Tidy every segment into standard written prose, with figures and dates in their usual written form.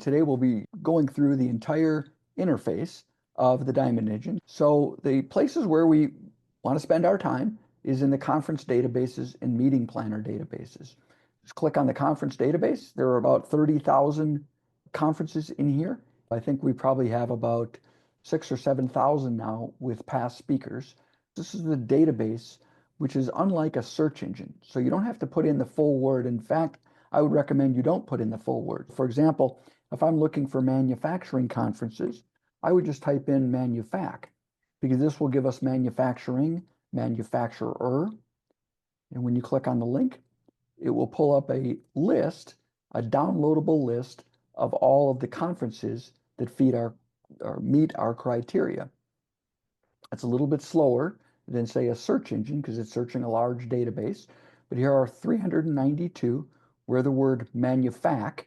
Today we'll be going through the entire interface of the Diamond Engine. So the places where we want to spend our time is in the conference databases and meeting planner databases. Just click on the conference database. There are about 30,000 conferences in here. I think we probably have about 6,000 or 7,000 now with past speakers. This is the database, which is unlike a search engine. So you don't have to put in the full word. In fact, I would recommend you don't put in the full word. For example, if I'm looking for manufacturing conferences, I would just type in manufac, because this will give us manufacturing, manufacturer. And when you click on the link, it will pull up a list, a downloadable list of all of the conferences that meet our criteria. It's a little bit slower than, say, a search engine because it's searching a large database. But here are 392 where the word manufac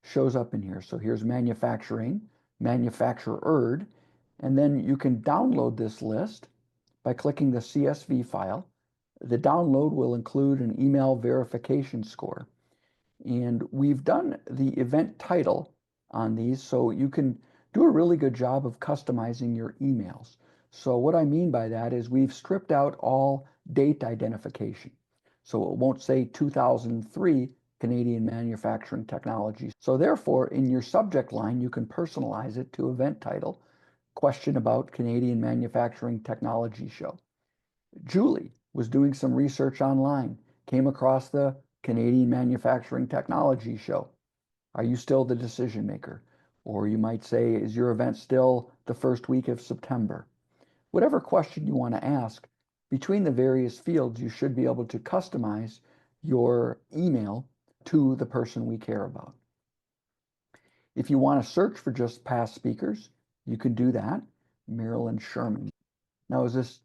shows up in here. So here's manufacturing, manufactured, and then you can download this list by clicking the CSV file. The download will include an email verification score. And we've done the event title on these, so you can do a really good job of customizing your emails. So what I mean by that is we've stripped out all date identification. So it won't say 2003 Canadian manufacturing technology. So therefore, in your subject line, you can personalize it to event title, question about Canadian manufacturing technology show. Julie was doing some research online, came across the Canadian manufacturing technology show. Are you still the decision maker? Or you might say, is your event still the first week of September? Whatever question you want to ask, between the various fields, you should be able to customize your email to the person we care about. If you want to search for just past speakers, you can do that. Marilyn Sherman. Now, is this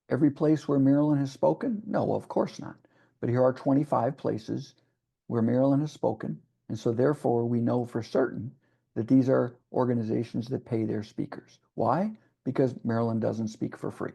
every place where Marilyn has spoken? No, of course not. But here are 25 places where Marilyn has spoken. And so therefore, we know for certain that these are organizations that pay their speakers. Why? Because Marilyn doesn't speak for free.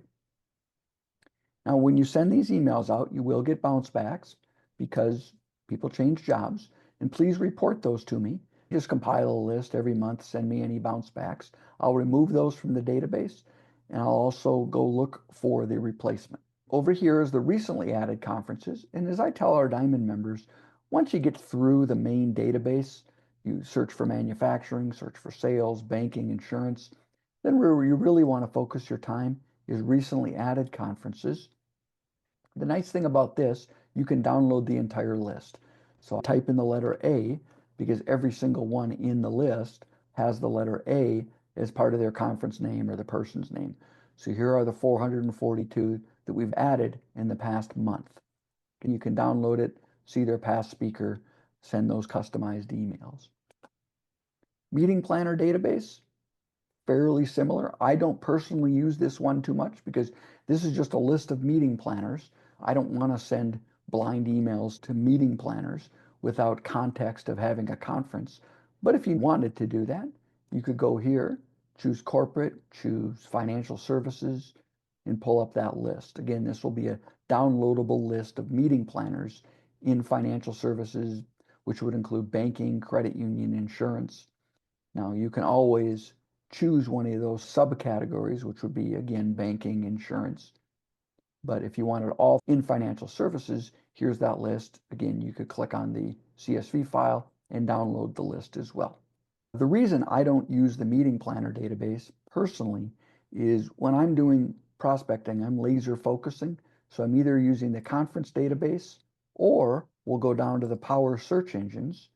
Now, when you send these emails out, you will get bounce backs because people change jobs. And please report those to me. Just compile a list every month, send me any bounce backs. I'll remove those from the database, and I'll also go look for the replacement. Over here is the recently added conferences. And as I tell our Diamond members, once you get through the main database, you search for manufacturing, search for sales, banking, insurance, then where you really want to focus your time is recently added conferences. The nice thing about this, you can download the entire list. So type in the letter A because every single one in the list has the letter A as part of their conference name or the person's name. So here are the 442 that we've added in the past month. And you can download it, see their past speaker, send those customized emails. Meeting planner database, fairly similar. I don't personally use this one too much because this is just a list of meeting planners. I don't want to send blind emails to meeting planners without context of having a conference. But if you wanted to do that, you could go here, choose corporate, choose financial services, and pull up that list. Again, this will be a downloadable list of meeting planners in financial services, which would include banking, credit union, insurance. Now, you can always choose one of those subcategories, which would be, again, banking, insurance. But if you want it all in financial services, here's that list. Again, you could click on the CSV file and download the list as well. The reason I don't use the meeting planner database personally is when I'm doing prospecting, I'm laser focusing. So I'm either using the conference database or we'll go down to the power search engines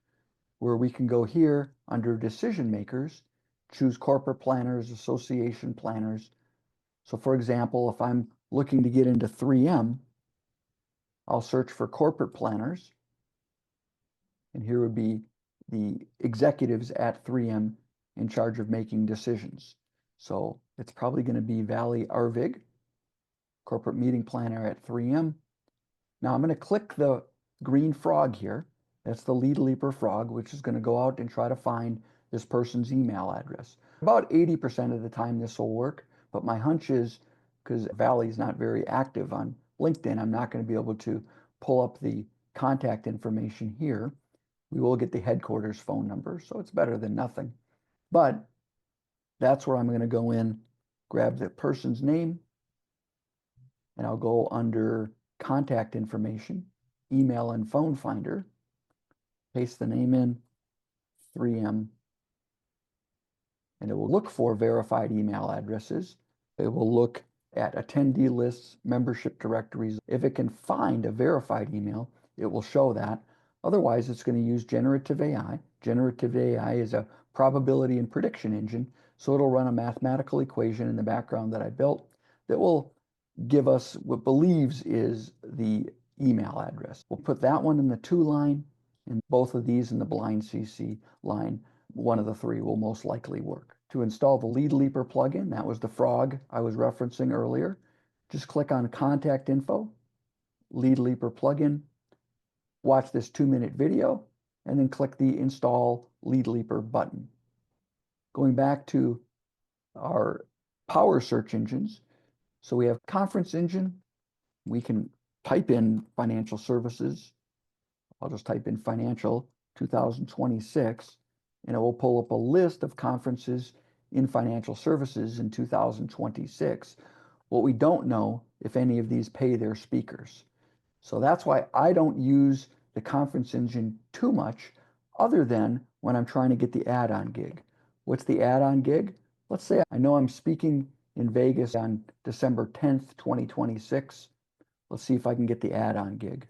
where we can go here under decision makers, choose corporate planners, association planners. So for example, if I'm looking to get into 3M, I'll search for corporate planners. And here would be the executives at 3M in charge of making decisions. So it's probably going to be Valley Arvig, corporate meeting planner at 3M. Now I'm going to click the green frog here. That's the lead leaper frog, which is going to go out and try to find this person's email address. About 80% of the time this will work, but my hunch is because Valley's not very active on LinkedIn, I'm not going to be able to pull up the contact information here. We will get the headquarters phone number, so it's better than nothing. But that's where I'm going to go in, grab the person's name, and I'll go under contact information, email and phone finder, paste the name in, 3M, and it will look for verified email addresses. It will look at attendee lists, membership directories. If it can find a verified email, it will show that. Otherwise, it's going to use generative AI. Generative AI is a probability and prediction engine, so it'll run a mathematical equation in the background that I built that will give us what believes is the email address. We'll put that one in the to line and both of these in the blind CC line. One of the three will most likely work. To install the Lead Leaper plugin, that was the frog I was referencing earlier, just click on Contact Info, Lead Leaper plugin, watch this 2-minute video, and then click the Install Lead Leaper button. Going back to our power search engines, so we have Conference Engine. We can type in financial services. I'll just type in financial 2026, and it will pull up a list of conferences in financial services in 2026. What we don't know if any of these pay their speakers. So that's why I don't use the conference engine too much, other than when I'm trying to get the add-on gig. What's the add-on gig? Let's say I know I'm speaking in Vegas on December 10th, 2026. Let's see if I can get the add-on gig.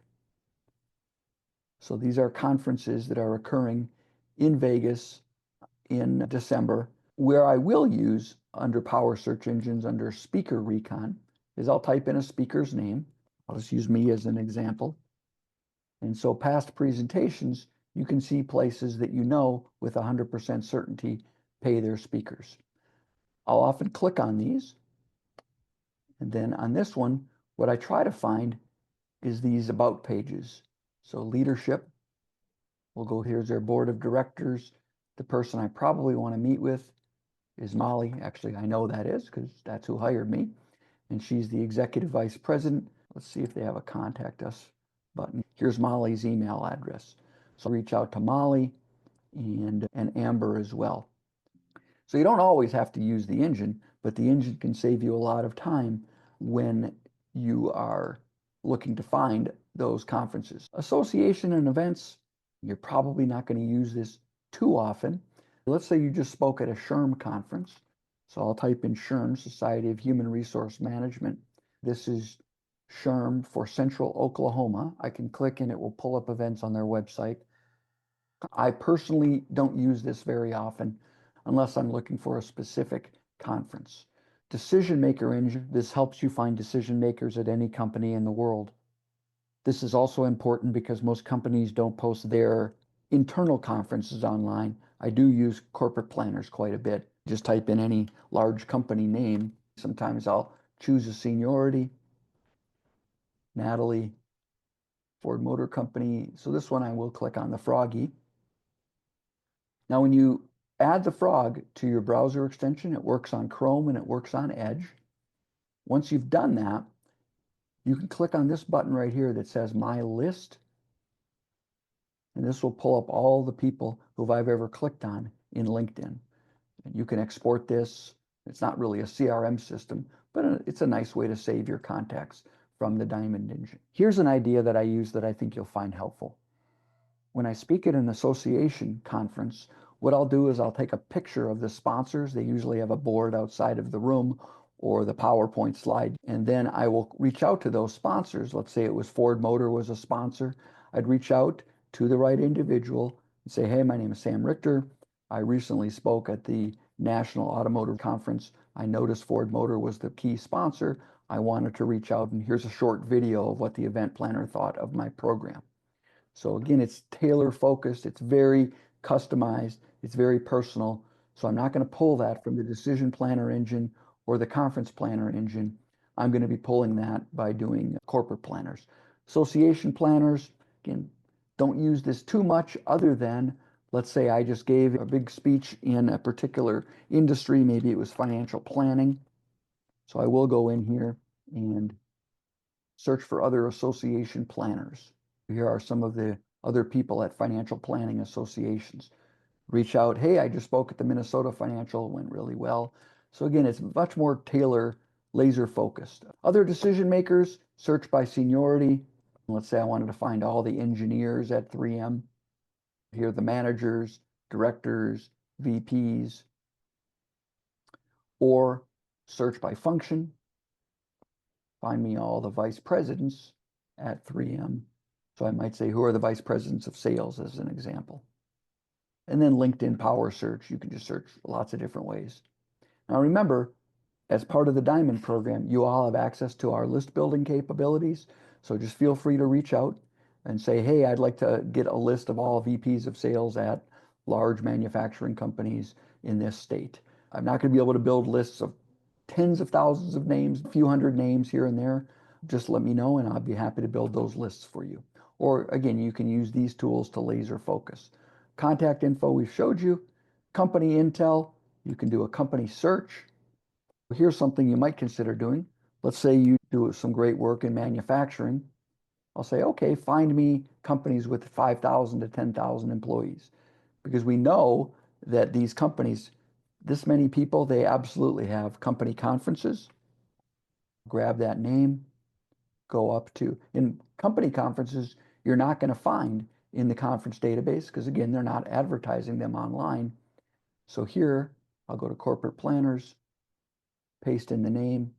So these are conferences that are occurring in Vegas in December. Where I will use under power search engines, under speaker recon, is I'll type in a speaker's name. I'll just use me as an example. And so past presentations, you can see places that you know with 100% certainty pay their speakers. I'll often click on these. And then on this one, what I try to find is these about pages. So leadership, we'll go, here's their board of directors. The person I probably want to meet with is Molly. Actually, I know that is because that's who hired me. And she's the executive vice president. Let's see if they have a contact us button. Here's Molly's email address. So reach out to Molly and Amber as well. So you don't always have to use the engine, but the engine can save you a lot of time when you are looking to find those conferences. Association and events, you're probably not going to use this too often. Let's say you just spoke at a SHRM conference. So I'll type in SHRM, Society of Human Resource Management. This is SHRM for Central Oklahoma. I can click and it will pull up events on their website. I personally don't use this very often unless I'm looking for a specific conference. Decision Maker Engine, this helps you find decision makers at any company in the world. This is also important because most companies don't post their internal conferences online. I do use corporate planners quite a bit. Just type in any large company name. Sometimes I'll choose a seniority. Natalie, Ford Motor Company. So this one I will click on the Froggy. Now when you add the frog to your browser extension, it works on Chrome and it works on Edge. Once you've done that, you can click on this button right here that says My List, and this will pull up all the people who I've ever clicked on in LinkedIn. And you can export this. It's not really a CRM system, but it's a nice way to save your contacts from the Diamond Engine. Here's an idea that I use that I think you'll find helpful. When I speak at an association conference, what I'll do is I'll take a picture of the sponsors. They usually have a board outside of the room or the PowerPoint slide. And then I will reach out to those sponsors. Let's say it was Ford Motor was a sponsor. I'd reach out to the right individual and say, hey, my name is Sam Richter. I recently spoke at the National Automotive Conference. I noticed Ford Motor was the key sponsor. I wanted to reach out, and here's a short video of what the event planner thought of my program. So again, it's tailor focused, it's very customized, it's very personal. So I'm not going to pull that from the decision planner engine or the conference planner engine. I'm going to be pulling that by doing corporate planners. Association planners, again, don't use this too much other than, let's say I just gave a big speech in a particular industry, maybe it was financial planning. So I will go in here and search for other association planners. Here are some of the other people at financial planning associations. Reach out, hey, I just spoke at the Minnesota Financial, went really well. So again, it's much more laser focused. Other decision makers, search by seniority. Let's say I wanted to find all the engineers at 3M. Here are the managers, directors, VPs, or search by function. Find me all the vice presidents at 3M. So I might say, who are the vice presidents of sales as an example? And then LinkedIn Power Search, you can just search lots of different ways. Now remember, as part of the Diamond program, you all have access to our list building capabilities. So just feel free to reach out and say, hey, I'd like to get a list of all VPs of sales at large manufacturing companies in this state. I'm not going to be able to build lists of tens of thousands of names, a few hundred names here and there. Just let me know and I'll be happy to build those lists for you. Or again, you can use these tools to laser focus. Contact info we've showed you, company intel, you can do a company search. Here's something you might consider doing. Let's say you do some great work in manufacturing. I'll say, okay, find me companies with 5,000 to 10,000 employees. Because we know that these companies, this many people, they absolutely have company conferences. Grab that name, go up to, in company conferences, you're not going to find in the conference database because again, they're not advertising them online. So here, I'll go to corporate planners, paste in the name,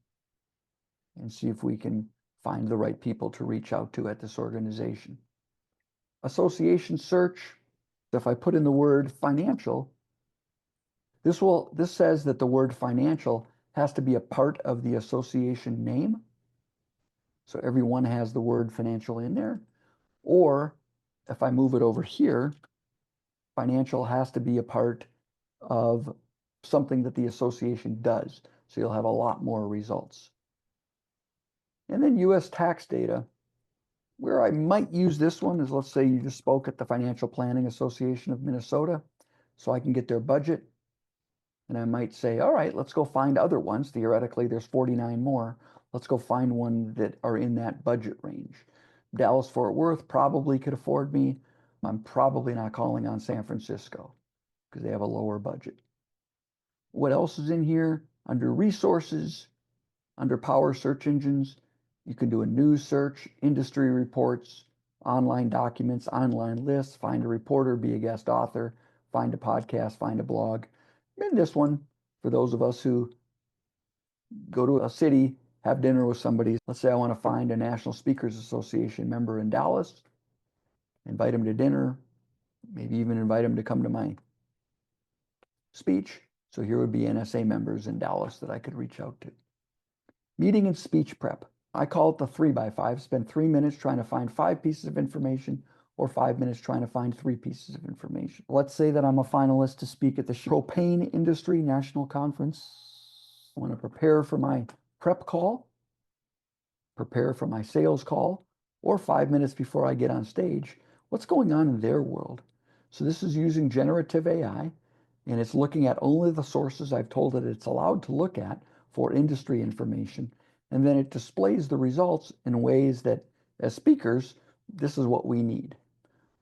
and see if we can find the right people to reach out to at this organization. Association search, if I put in the word financial, this says that the word financial has to be a part of the association name. So everyone has the word financial in there. Or if I move it over here, financial has to be a part of something that the association does. So you'll have a lot more results. And then US tax data, where I might use this one is, let's say you just spoke at the Financial Planning Association of Minnesota, so I can get their budget. And I might say, all right, let's go find other ones. Theoretically, there's 49 more. Let's go find one that are in that budget range. Dallas-Fort Worth probably could afford me. I'm probably not calling on San Francisco because they have a lower budget. What else is in here? Under resources, under power search engines, you can do a news search, industry reports, online documents, online lists, find a reporter, be a guest author, find a podcast, find a blog. And this one, for those of us who go to a city, have dinner with somebody. Let's say I want to find a National Speakers Association member in Dallas, invite them to dinner, maybe even invite them to come to my speech. So here would be NSA members in Dallas that I could reach out to. Meeting and speech prep. I call it the 3x5. Spend 3 minutes trying to find 5 pieces of information or 5 minutes trying to find 3 pieces of information. Let's say that I'm a finalist to speak at the Propane Industry National Conference. I want to prepare for my prep call, prepare for my sales call, or 5 minutes before I get on stage. What's going on in their world? So this is using generative AI, and it's looking at only the sources I've told it it's allowed to look at for industry information. And then it displays the results in ways that, as speakers, this is what we need.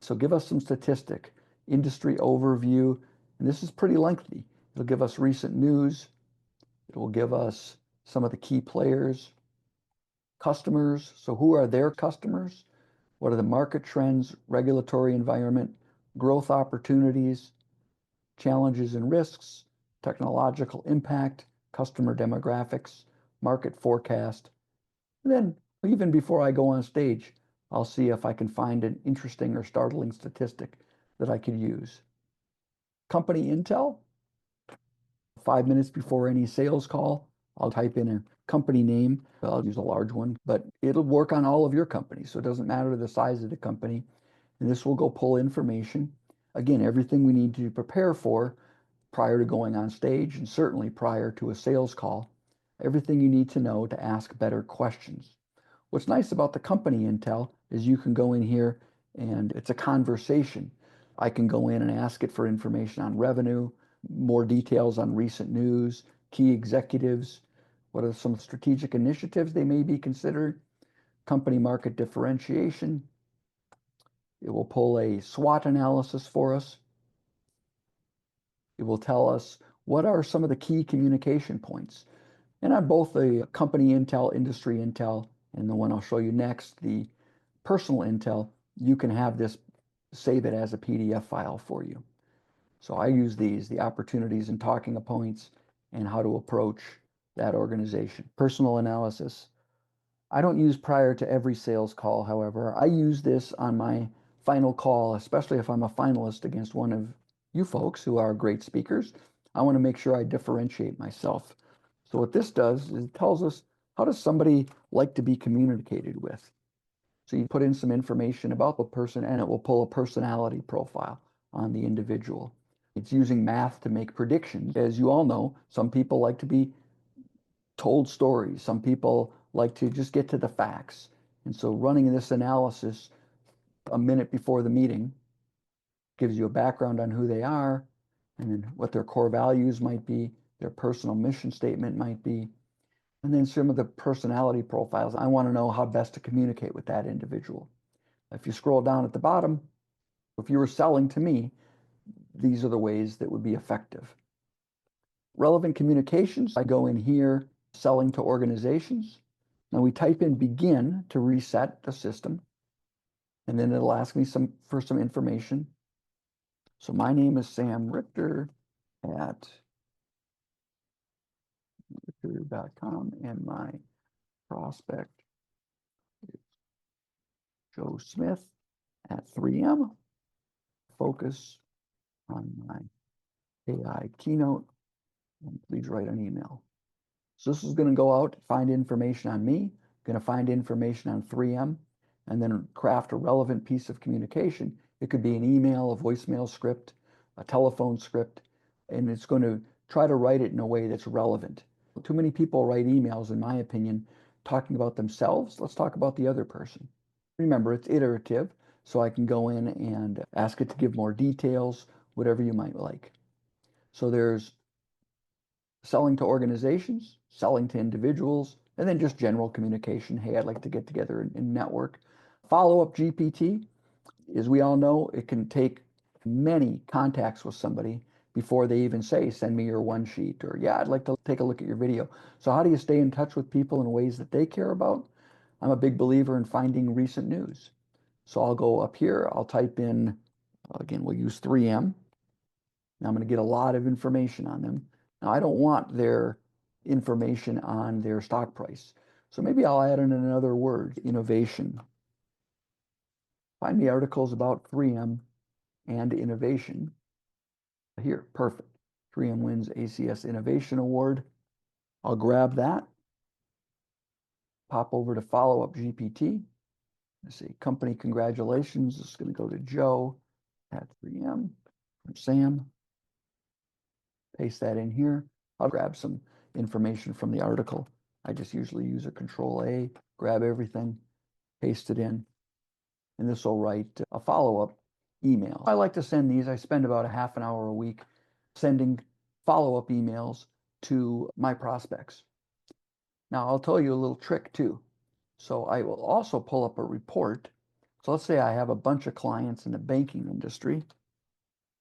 So give us some statistic, industry overview, and this is pretty lengthy. It'll give us recent news. It will give us some of the key players, customers. So who are their customers? What are the market trends, regulatory environment, growth opportunities, challenges and risks, technological impact, customer demographics, market forecast. And then even before I go on stage, I'll see if I can find an interesting or startling statistic that I could use. Company intel, 5 minutes before any sales call, I'll type in a company name. I'll use a large one, but it'll work on all of your companies. So it doesn't matter the size of the company. And this will go pull information. Again, everything we need to prepare for prior to going on stage and certainly prior to a sales call. Everything you need to know to ask better questions. What's nice about the company intel is you can go in here and it's a conversation. I can go in and ask it for information on revenue, more details on recent news, key executives, what are some strategic initiatives they may be considered, company market differentiation, It will pull a SWOT analysis for us. It will tell us what are some of the key communication points. And on both the company intel, industry intel, and the one I'll show you next, the personal intel, you can have this, save it as a PDF file for you. So I use these, the opportunities and talking points, and how to approach that organization. Personal analysis. I don't use prior to every sales call, however. I use this on my final call, especially if I'm a finalist against one of you folks who are great speakers. I want to make sure I differentiate myself. So what this does is it tells us, how does somebody like to be communicated with? So you put in some information about the person and it will pull a personality profile on the individual. It's using math to make predictions. As you all know, some people like to be told stories. Some people like to just get to the facts. And so running this analysis a minute before the meeting gives you a background on who they are and then what their core values might be, their personal mission statement might be, and then some of the personality profiles. I want to know how best to communicate with that individual. If you scroll down at the bottom, if you were selling to me, these are the ways that would be effective. Relevant communications, I go in here, selling to organizations. Now we type in begin to reset the system, and then it'll ask me for some information. So my name is Sam Richter at richter.com, and my prospect is Joe Smith at 3M. Focus on my AI keynote, and please write an email. So this is going to go out, find information on me, going to find information on 3M, and then craft a relevant piece of communication. It could be an email, a voicemail script, a telephone script, and it's going to try to write it in a way that's relevant. Too many people write emails, in my opinion, talking about themselves. Let's talk about the other person. Remember, it's iterative, so I can go in and ask it to give more details, whatever you might like. So there's selling to organizations, selling to individuals, and then just general communication. Hey, I'd like to get together and network. Follow-up GPT, as we all know, it can take many contacts with somebody before they even say, send me your one sheet, or yeah, I'd like to take a look at your video. So how do you stay in touch with people in ways that they care about? I'm a big believer in finding recent news. So I'll go up here, I'll type in, again, we'll use 3M. Now I'm going to get a lot of information on them. Now I don't want their information on their stock price. So maybe I'll add in another word, innovation. Find me articles about 3M and innovation. Here, perfect. 3M wins ACS Innovation Award. I'll grab that, pop over to follow-up GPT. Let's see, company congratulations. This is going to go to Joe at 3M from Sam. Paste that in here. I'll grab some information from the article. I just usually use a Control A, grab everything, paste it in, and this will write a follow-up email. I like to send these. I spend about a half an hour a week sending follow-up emails to my prospects. Now, I'll tell you a little trick too. So I will also pull up a report. So let's say I have a bunch of clients in the banking industry.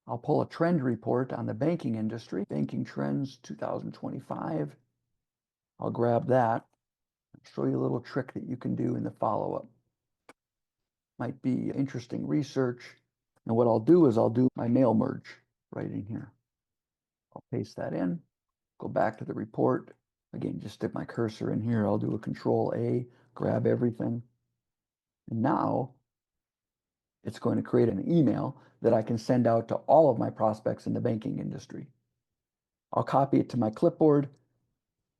I'll pull a trend report on the banking industry, banking trends 2025. I'll grab that, show you a little trick that you can do in the follow-up. Might be interesting research. And what I'll do is I'll do my mail merge right in here. I'll paste that in, go back to the report. Again, just stick my cursor in here. I'll do a Control A, grab everything. And now it's going to create an email that I can send out to all of my prospects in the banking industry. I'll copy it to my clipboard.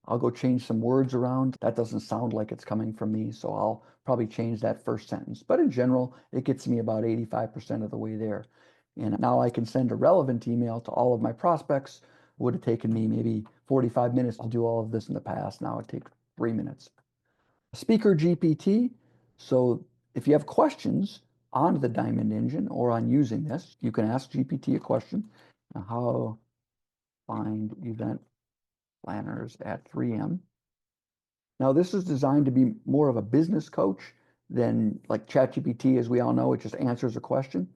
I'll go change some words around. That doesn't sound like it's coming from me, so I'll probably change that first sentence. But in general, it gets me about 85% of the way there. And now I can send a relevant email to all of my prospects. It would have taken me maybe 45 minutes to do all of this in the past. Now it takes 3 minutes. Speaker GPT. So if you have questions on the Diamond Engine or on using this, you can ask GPT a question. How find event planners at 3M. Now, this is designed to be more of a business coach then like ChatGPT, as we all know, it just answers a question.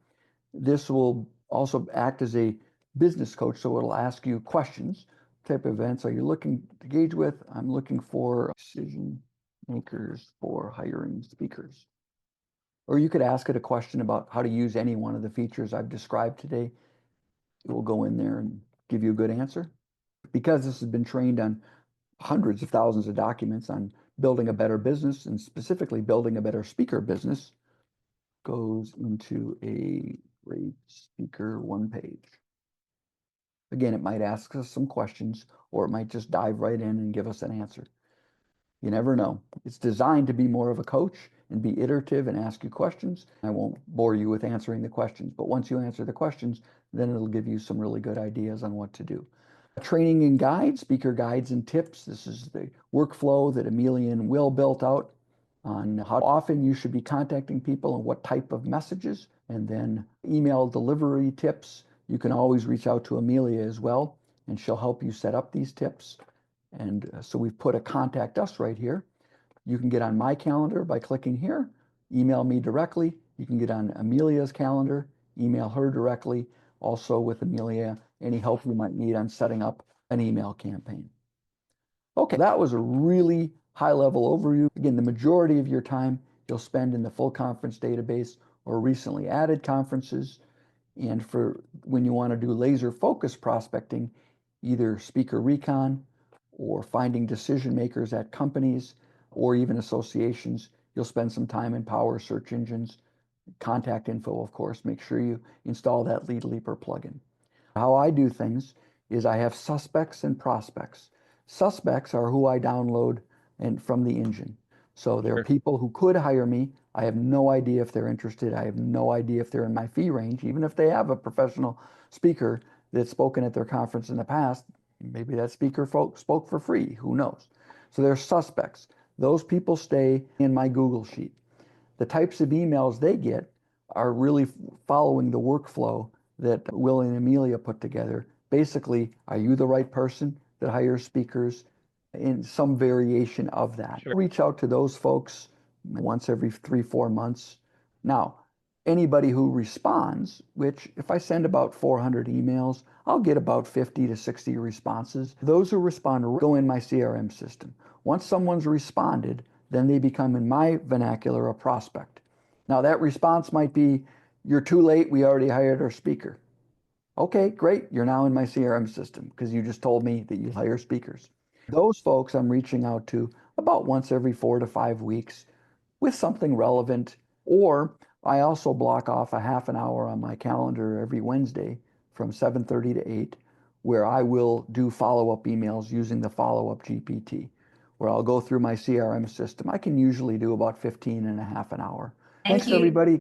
This will also act as a business coach, so it'll ask you questions. Type of events are you looking to engage with? I'm looking for decision makers for hiring speakers. Or you could ask it a question about how to use any one of the features I've described today. It will go in there and give you a good answer. Because this has been trained on hundreds of thousands of documents on building a better business and specifically building a better speaker business, goes into a great speaker one page. Again, it might ask us some questions or it might just dive right in and give us an answer. You never know. It's designed to be more of a coach and be iterative and ask you questions. I won't bore you with answering the questions, but once you answer the questions, then it'll give you some really good ideas on what to do. Training and guides, speaker guides and tips. This is the workflow that Amelia and Will built out on how often you should be contacting people and what type of messages, and then email delivery tips. You can always reach out to Amelia as well, and she'll help you set up these tips. And so we've put a contact us right here. You can get on my calendar by clicking here, email me directly. You can get on Amelia's calendar, email her directly. Also with Amelia, any help you might need on setting up an email campaign. Okay, that was a really high-level overview. Again, the majority of your time you'll spend in the full conference database or recently added conferences. And for when you want to do laser focus prospecting, either speaker recon or finding decision makers at companies or even associations, you'll spend some time in Power search engines. Contact info, of course, make sure you install that Lead Leaper plugin. How I do things is I have suspects and prospects. Suspects are who I download and from the engine. So there are people who could hire me. I have no idea if they're interested. I have no idea if they're in my fee range, even if they have a professional speaker that's spoken at their conference in the past. Maybe that speaker spoke for free. Who knows? So they're suspects. Those people stay in my Google Sheet. The types of emails they get are really following the workflow that Will and Amelia put together. Basically, are you the right person that hires speakers? In some variation of that. Sure. Reach out to those folks once every 3-4 months. Now, anybody who responds, which if I send about 400 emails, I'll get about 50 to 60 responses. Those who respond go in my CRM system. Once someone's responded, then they become, in my vernacular, a prospect. Now, that response might be, you're too late, we already hired our speaker. Okay, great, you're now in my CRM system because you just told me that you hire speakers. Those folks I'm reaching out to about once every 4 to 5 weeks with something relevant, or I also block off a half an hour on my calendar every Wednesday from 7:30 to 8, where I will do follow-up emails using the follow-up GPT, where I'll go through my CRM system. I can usually do about 15 and a half an hour. Thanks, everybody.